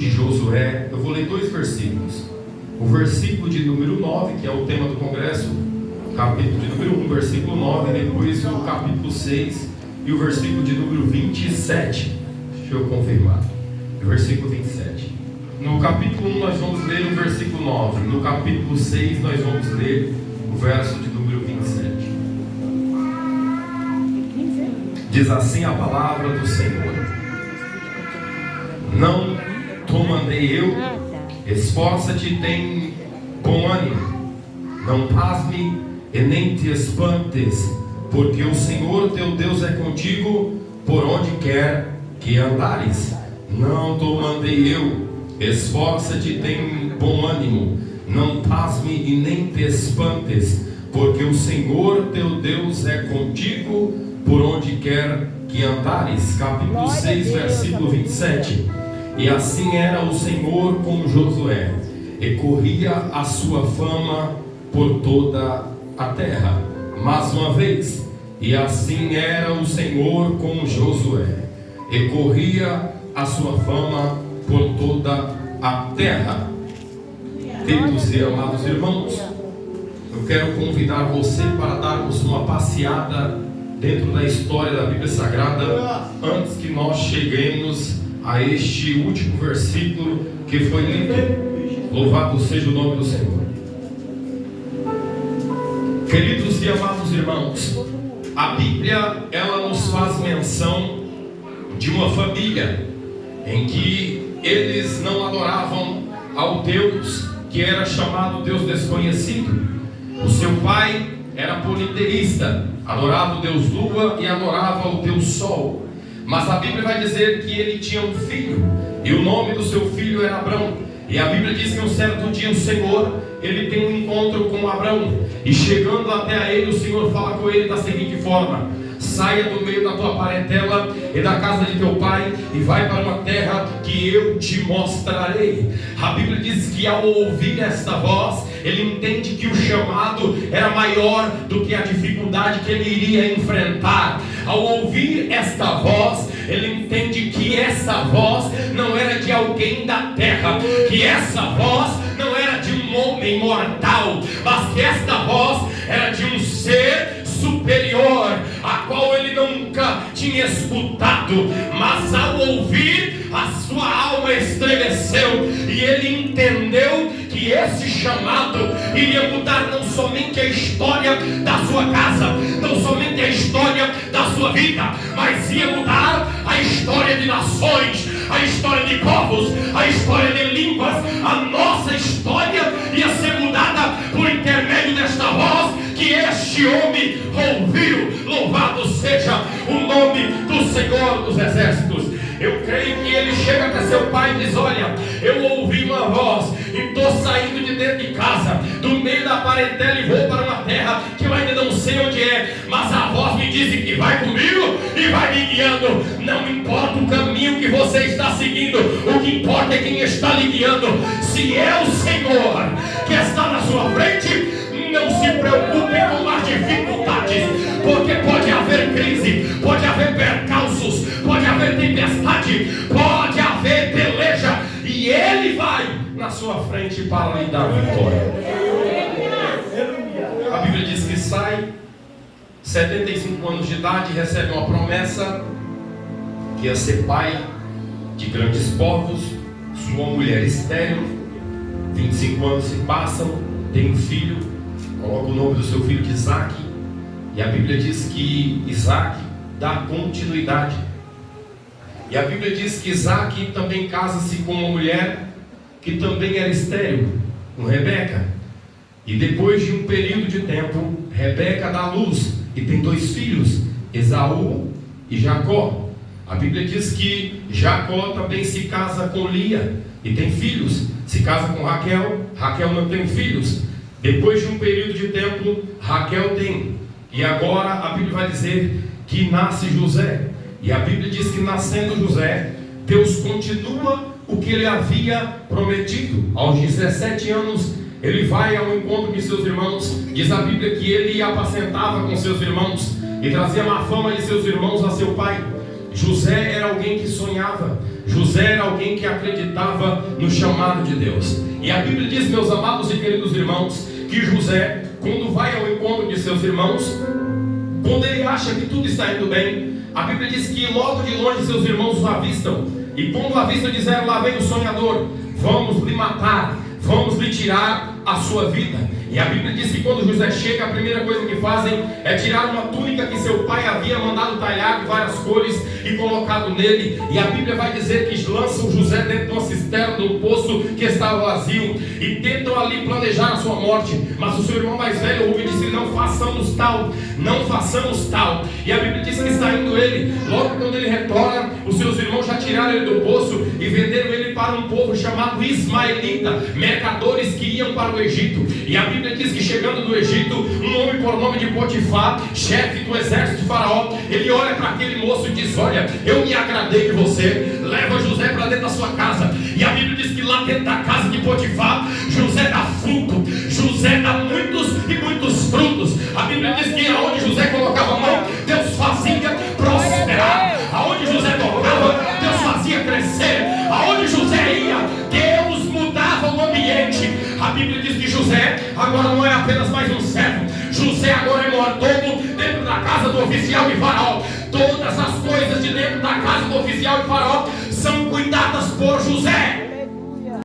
de Josué, eu vou ler 2 versículos. O versículo de número 9, que é o tema do congresso, capítulo de número 1, versículo 9, depois o capítulo 6 e o versículo de número 27. Deixa eu confirmar. O versículo 27. No capítulo 1 nós vamos ler o versículo 9. No capítulo 6 nós vamos ler o verso de número 27. Diz assim a palavra do Senhor: Não te mandei eu, esforça-te e tem bom ânimo, não pasme e nem te espantes, porque o Senhor teu Deus é contigo por onde quer que andares. Não te mandei eu, esforça-te e tem bom ânimo, não pasme e nem te espantes, porque o Senhor teu Deus é contigo por onde quer que andares. Capítulo 6, versículo 27. E assim era o Senhor com Josué, e corria a sua fama por toda a terra. Mais uma vez, e assim era o Senhor com Josué, e corria a sua fama por toda a terra. Queridos e amados irmãos, eu quero convidar você para darmos uma passeada dentro da história da Bíblia Sagrada, antes que nós cheguemos a este último versículo que foi lido. Louvado seja o nome do Senhor. Queridos e amados irmãos, a Bíblia, ela nos faz menção de uma família em que eles não adoravam ao Deus que era chamado Deus desconhecido. O seu pai era politeísta, adorava o Deus Lua e adorava o Deus Sol. Mas a Bíblia vai dizer que ele tinha um filho, e o nome do seu filho era Abrão. E a Bíblia diz que um certo dia o Senhor, ele tem um encontro com Abrão, e chegando até a ele, o Senhor fala com ele da seguinte forma: saia do meio da tua parentela e da casa de teu pai, e vai para uma terra que eu te mostrarei. A Bíblia diz que ao ouvir esta voz, ele entende que o chamado era maior do que a dificuldade que ele iria enfrentar. Ao ouvir esta voz, ele entende que essa voz não era de alguém da terra, que essa voz não era de um homem mortal, mas que esta voz era de um ser superior, a qual ele nunca tinha escutado. Mas ao ouvir, a sua alma estremeceu, e ele entendeu que esse chamado iria mudar não somente a história da sua casa, não somente a história da sua vida, mas ia mudar a história de nações, a história de povos, a história de línguas. A nossa história ia ser mudada por intermédio desta voz que este homem ouviu. Louvado seja o nome do Senhor dos Exércitos. Eu creio que ele chega até seu pai e diz: olha, eu ouvi uma voz e estou saindo de dentro de casa, do meio da parentela, e vou para uma terra que eu ainda não sei onde é, mas a voz me diz que vai comigo e vai me guiando. Não importa o caminho que você está seguindo, o que importa é quem está lhe guiando. Se é o Senhor que está na sua frente, não se preocupe com as dificuldades, porque pode haver crise, pode haver percalços, pode haver tempestade, pode haver peleja, e Ele vai na sua frente para lhe dar vitória. A Bíblia diz que sai 75 anos de idade, recebe uma promessa que ia ser pai de grandes povos, sua mulher estéril. 25 anos se passam, tem um filho, coloca o nome do seu filho de Isaac, e a Bíblia diz que Isaac dá continuidade. E a Bíblia diz que Isaac também casa-se com uma mulher que também era estéril, com Rebeca. E depois de um período de tempo, Rebeca dá luz e tem 2 filhos, Esaú e Jacó. A Bíblia diz que Jacó também se casa com Lia e tem filhos. Se casa com Raquel, Raquel não tem filhos. Depois de um período de tempo, Raquel tem. E agora a Bíblia vai dizer que nasce José. E a Bíblia diz que nascendo José, Deus continua o que ele havia prometido. Aos 17 anos, ele vai ao encontro de seus irmãos. Diz a Bíblia que ele apacentava com seus irmãos e trazia má fama de seus irmãos a seu pai. José era alguém que sonhava. José era alguém que acreditava no chamado de Deus. E a Bíblia diz, meus amados e queridos irmãos, que José, quando vai ao encontro de seus irmãos, quando ele acha que tudo está indo bem, a Bíblia diz que logo de longe seus irmãos o avistam. E quando o avistam, disseram: lá vem o sonhador, vamos lhe matar, vamos lhe tirar a sua vida. E a Bíblia diz que quando José chega, a primeira coisa que fazem é tirar uma túnica que seu pai havia mandado talhar de várias cores e colocado nele. E a Bíblia vai dizer que lançam José dentro de uma cisterna, de um poço que estava vazio, e tentam ali planejar a sua morte. Mas o seu irmão mais velho ouve e disse: não façamos tal, não façamos tal. E a Bíblia diz que saindo ele, logo quando ele retorna, os seus irmãos já tiraram ele do poço e venderam ele para um povo chamado ismaelita, mercadores que iam para o Egito. E a Bíblia diz que chegando no Egito, um homem por nome de Potifar, chefe do exército de Faraó, ele olha para aquele moço e diz: olha, eu me agradei de você, leva José para dentro da sua casa. E a Bíblia diz que lá dentro da casa de Potifar, José dá fruto, José dá muitos e muitos frutos. A Bíblia diz que aonde José colocava a mão, Deus fazia prosperar. Aonde José tocava, Deus fazia crescer. Aonde José ia, Deus mudava o ambiente. A Bíblia diz que José agora não é apenas mais um servo, José agora é mordomo dentro da casa do oficial de Faraó. Todas as coisas de dentro da casa do oficial de Faraó são cuidadas por José.